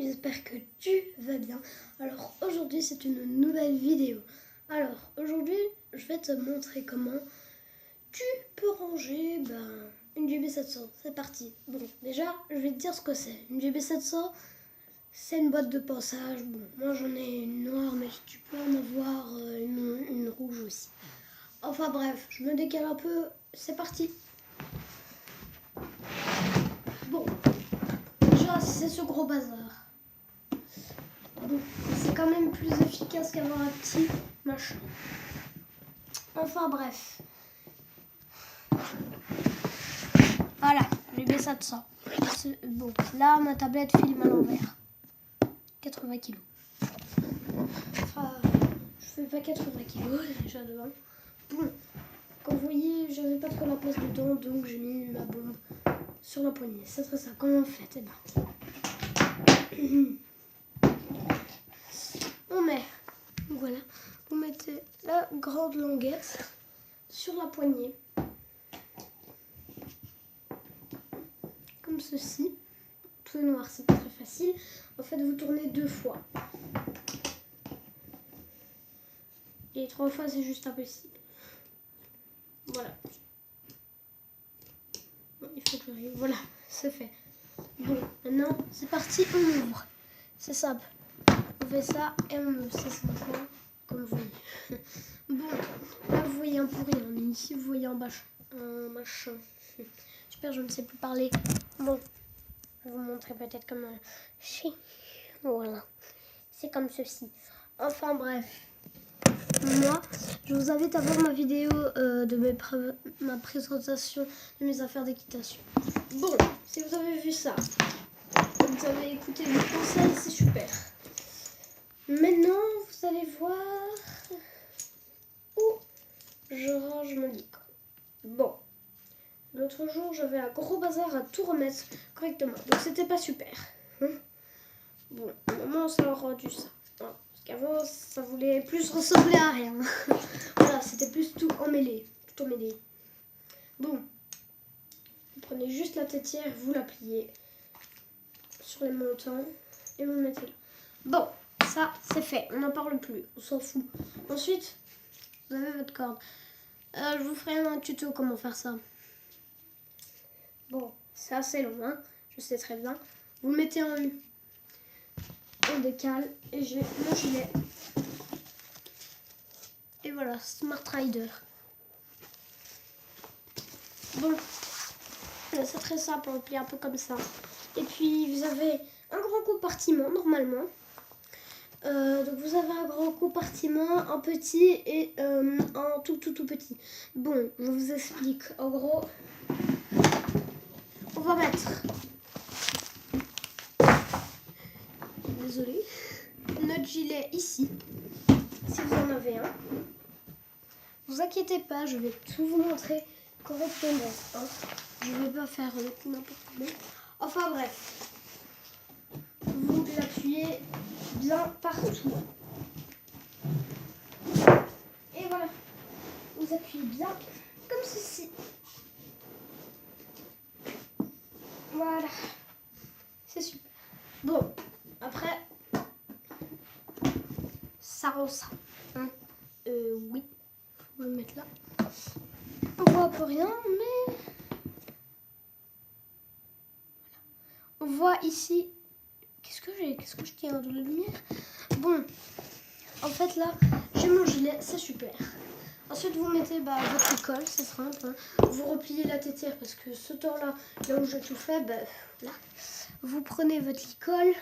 j'espère que tu vas bien. Alors aujourd'hui c'est une nouvelle vidéo. Alors aujourd'hui je vais te montrer comment tu peux ranger une GB700. C'est parti. Bon, déjà je vais te dire ce que c'est. Une GB700 c'est une boîte de passage. Bon, moi j'en ai une noire mais tu peux en avoir une rouge aussi. Enfin bref, je me décale un peu. C'est parti. Bon, déjà c'est ce gros bazar. Bon, c'est quand même plus efficace qu'avoir un petit machin. Enfin bref. Voilà, j'ai mis ça de ça. Bon, là ma tablette filme à l'envers. 80 kg. Enfin, je fais pas 80 kg déjà devant. Bon, comme vous voyez, j'avais pas trop la place dedans, donc j'ai mis ma bombe sur la poignée. C'est très ça. Comment on fait? Eh ben. On met, voilà, vous mettez la grande languette sur la poignée, comme ceci. Tout noir, c'est pas très facile. En fait, vous tournez 2 fois. Et 3 fois, c'est juste impossible. Voilà. Bon, il faut que j'arrive. Voilà, c'est fait. Bon, maintenant, c'est parti, on ouvre. C'est simple. On fait ça et on ouvre. C'est simple, comme vous voyez. Bon, là, vous voyez un pourri, mais ici, vous voyez en bas un machin. Super, je ne sais plus parler. Bon, je vais vous montrer peut-être comment. Voilà. C'est comme ceci. Enfin, bref. Moi, je vous invite à voir ma vidéo de ma présentation de mes affaires d'équitation. Bon, si vous avez vu ça, vous avez écouté mes conseils, c'est super. Maintenant, vous allez voir où je range mon licol. Bon, l'autre jour, j'avais un gros bazar à tout remettre correctement, donc c'était pas super. Bon, au moment, ça a rendu ça. Parce qu'avant, ça voulait plus ressembler à rien. Voilà, c'était plus tout emmêlé. Tout emmêlé. Bon, vous prenez juste la tétière, vous la pliez sur les montants et vous le mettez là. Bon, ça, c'est fait. On n'en parle plus. On s'en fout. Ensuite, vous avez votre corde. Je vous ferai un tuto comment faire ça. Bon, c'est assez long, hein. Je sais très bien. Vous le mettez en U. On décale et j'ai mon gilet. Et voilà, Smart Rider. Bon, c'est très simple, on le plie un peu comme ça. Et puis vous avez un grand compartiment normalement. Donc vous avez un grand compartiment, un petit et un tout petit. Bon, je vous explique. En gros, on va mettre, désolé, notre gilet ici, si vous en avez un. Vous inquiétez pas, je vais tout vous montrer correctement. Hein. Je ne vais pas faire n'importe comment. Enfin bref, vous l'appuyez bien partout. Et voilà, vous appuyez bien comme ceci. Voilà, c'est super. Bon, après, ça rend ça. Hein. Oui, faut le mettre là. On voit un peu rien, mais on voit ici. Qu'est-ce que je tiens de la lumière? Bon, en fait là, j'ai mon gilet, c'est super. Ensuite, vous mettez votre licol, c'est simple. Hein. Vous repliez la tétière parce que ce temps-là, là où j'ai tout fait, là. Vous prenez votre licol,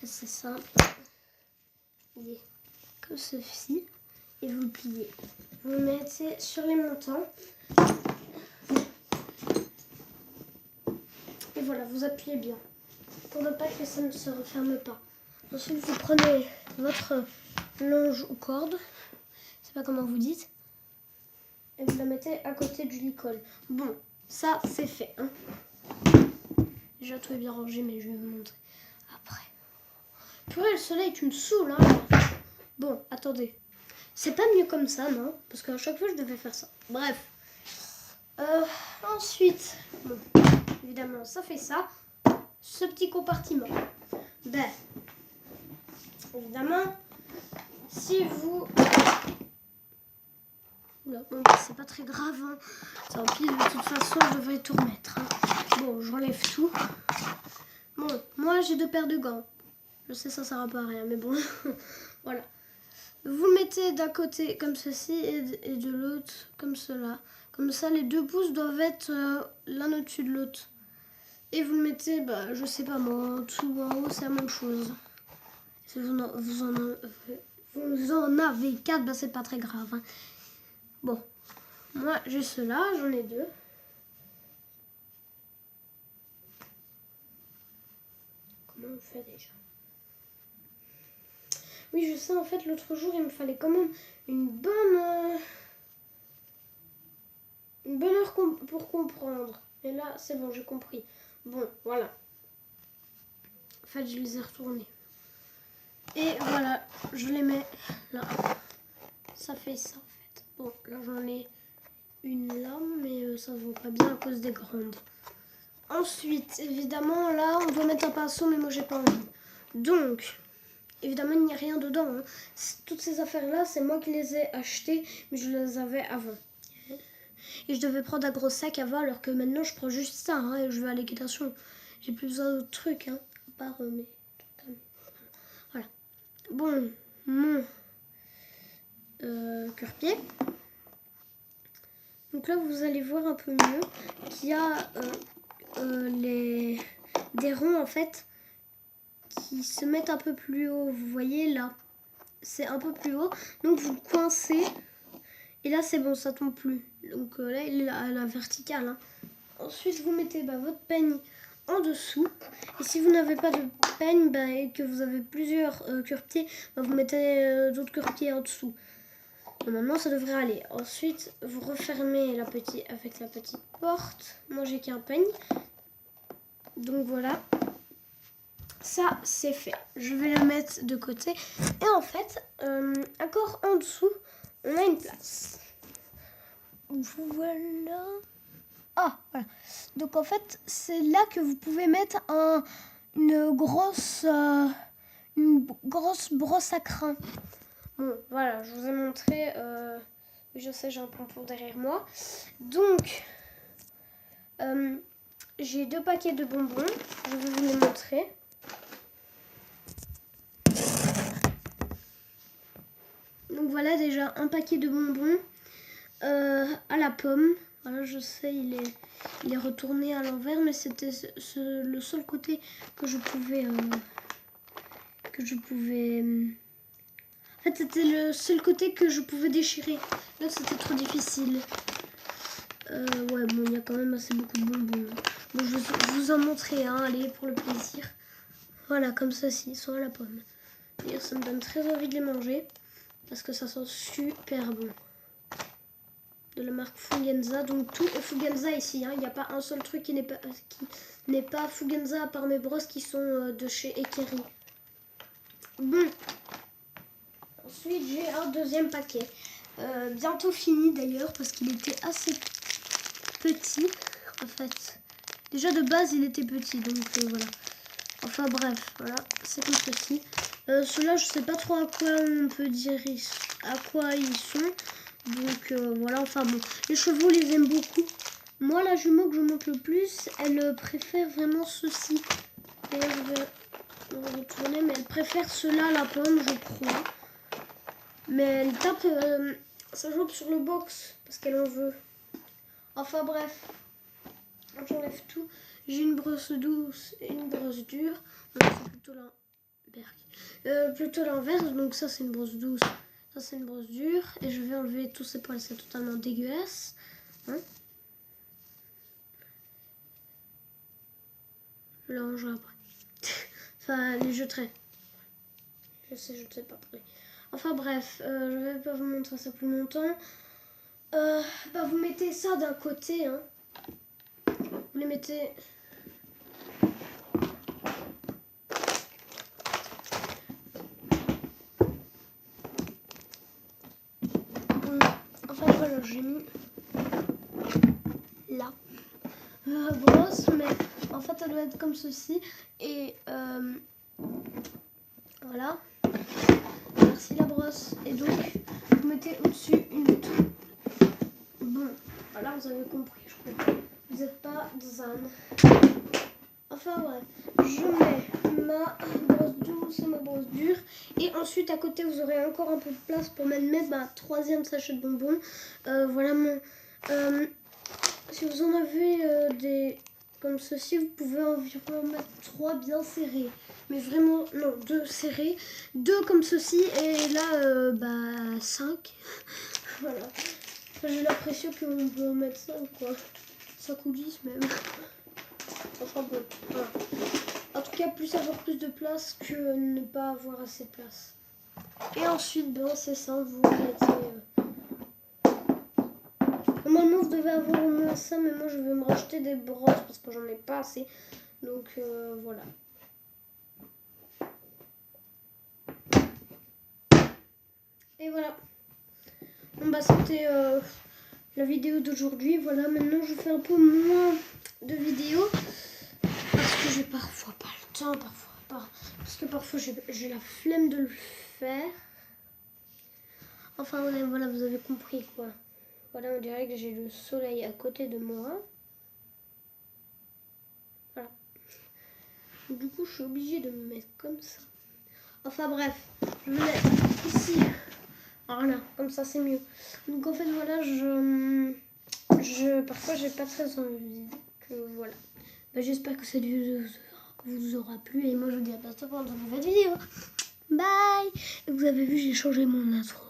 c'est simple. Voyez, comme ceci, et vous le pliez. Vous le mettez sur les montants. Et voilà, vous appuyez bien pour ne pas que ça ne se referme pas. Ensuite, vous prenez votre longe ou corde, je sais pas comment vous dites, et vous la mettez à côté du licol. Bon, ça c'est fait. Hein. Déjà tout est bien rangé, mais je vais vous montrer après. Purée, le soleil, tu me saoules. Hein. Bon, attendez. C'est pas mieux comme ça, non? Parce qu'à chaque fois, je devais faire ça. Bref. Ensuite, bon, évidemment, ça fait ça. Ce petit compartiment. Ben, évidemment, si vous... Oula, bon, c'est pas très grave, hein. Tant pis, de toute façon, je devrais tout remettre. Hein. Bon, j'enlève tout. Bon, moi, j'ai 2 paires de gants. Je sais, ça sert à rien, mais bon, voilà. Vous mettez d'un côté comme ceci et de l'autre comme cela. Comme ça, les 2 pouces doivent être l'un au-dessus de l'autre. Et vous le mettez, bah, je sais pas moi, en dessous ou en haut, c'est la même chose. Si vous en avez 4, bah, c'est pas très grave. Hein. Bon, moi j'ai ceux-là, j'en ai 2. Comment on fait déjà? Oui, je sais, en fait, l'autre jour, il me fallait quand même une bonne heure pour comprendre. Et là, c'est bon, j'ai compris. Bon, voilà. En fait, je les ai retournés. Et voilà, je les mets là. Ça fait ça, en fait. Bon, là, j'en ai une là, mais ça ne vaut pas bien à cause des grandes. Ensuite, évidemment, là, on doit mettre un pinceau, mais moi, j'ai pas envie. Donc... Évidemment, il n'y a rien dedans. Hein. Toutes ces affaires-là, c'est moi qui les ai achetées, mais je les avais avant. Et je devais prendre un gros sac avant, alors que maintenant, je prends juste ça. Hein, et je vais à l'équitation. J'ai plus besoin d'autres trucs, hein, à part mes... Voilà. Bon, mon cure-pied. Donc là, vous allez voir un peu mieux qu'il y a des ronds, en fait, qui se mettent un peu plus haut. Vous voyez là, c'est un peu plus haut. Donc vous le coincez et là c'est bon, ça tombe plus. Donc là il est à la verticale. Hein. Ensuite vous mettez votre peigne en dessous. Et si vous n'avez pas de peigne et que vous avez plusieurs cure-pieds, vous mettez d'autres cure-pieds en dessous. Normalement ça devrait aller. Ensuite vous refermez avec la petite porte. Moi j'ai qu'un peigne. Donc voilà. Ça, c'est fait. Je vais le mettre de côté. Et en fait, encore en dessous, on a une place. Voilà. Ah, voilà. Donc en fait, c'est là que vous pouvez mettre une grosse brosse à crin. Bon, voilà, je vous ai montré. Je sais, j'ai un pompon derrière moi. Donc, j'ai 2 paquets de bonbons. Je vais vous les montrer. Donc voilà déjà un paquet de bonbons à la pomme. Voilà, je sais, il est retourné à l'envers, mais c'était le seul côté que je pouvais... En fait, c'était le seul côté que je pouvais déchirer. Là, c'était trop difficile. Ouais, bon, il y a quand même assez beaucoup de bonbons. Bon, je vous en montrer un, allez, pour le plaisir. Voilà, comme ceci, ils sont à la pomme. Et ça me donne très envie de les manger. Parce que ça sent super bon. De la marque Fugenza. Donc tout est Fugenza ici. Hein. Il n'y a pas un seul truc qui n'est pas Fugenza à part mes brosses qui sont de chez Ekeri. Bon. Ensuite j'ai un deuxième paquet. Bientôt fini d'ailleurs parce qu'il était assez petit. En fait. Déjà de base il était petit. Donc voilà. Enfin bref. Voilà. C'est comme ceci. Ceux-là, je sais pas trop à quoi on peut dire à quoi ils sont. Donc voilà, enfin bon. Les chevaux les aiment beaucoup. Moi, la jument que je monte le plus, elle préfère vraiment ceci. D'ailleurs, je vais retourner, mais elle préfère ceux-là, la pomme, je crois. Mais elle tape sa jambe sur le box parce qu'elle en veut. Enfin bref. J'enlève tout. J'ai une brosse douce et une brosse dure. Donc c'est plutôt là. Plutôt l'inverse, donc ça c'est une brosse douce, ça c'est une brosse dure, et je vais enlever tous ces poils, c'est totalement dégueulasse. Hein, je les rangerai après. Enfin, les jeterai. Je sais pas après. Enfin bref, je vais pas vous montrer ça plus longtemps. Vous mettez ça d'un côté, hein. Vous les mettez... Enfin voilà, j'ai mis là la brosse, mais en fait elle doit être comme ceci. Et Enfin bref, je mets ma brosse douce et ma brosse dure. Et ensuite à côté vous aurez encore un peu de place pour mettre ma troisième sachet de bonbons. Voilà mon... si vous en avez des comme ceci, vous pouvez environ mettre 3 bien serrés. Mais vraiment, non, 2 serrés. 2 comme ceci et là, 5. Voilà. J'ai l'impression qu'on peut en mettre 5 quoi. 5 ou 10 même. Enfin bon, voilà. En tout cas, plus avoir plus de place que ne pas avoir assez de place. Et ensuite, ben, c'est simple, vous mettez... Normalement, vous devez avoir au moins ça, mais moi, je vais me racheter des brosses parce que j'en ai pas assez. Donc, voilà. Et voilà. Bon, bah, c'était la vidéo d'aujourd'hui. Voilà, maintenant, je fais un peu moins de vidéos. Parce que j'ai parfois pas le temps, parce que parfois j'ai la flemme de le faire. Enfin ouais, voilà, vous avez compris quoi. Voilà, on dirait que j'ai le soleil à côté de moi. Voilà. Du coup, je suis obligée de me mettre comme ça. Enfin bref, je me mets ici. Voilà, comme ça c'est mieux. Donc en fait voilà, parfois j'ai pas très envie que voilà. Bah, j'espère que cette vidéo vous aura plu et moi je vous dis à bientôt pour une nouvelle vidéo. Bye. Et vous avez vu, j'ai changé mon intro.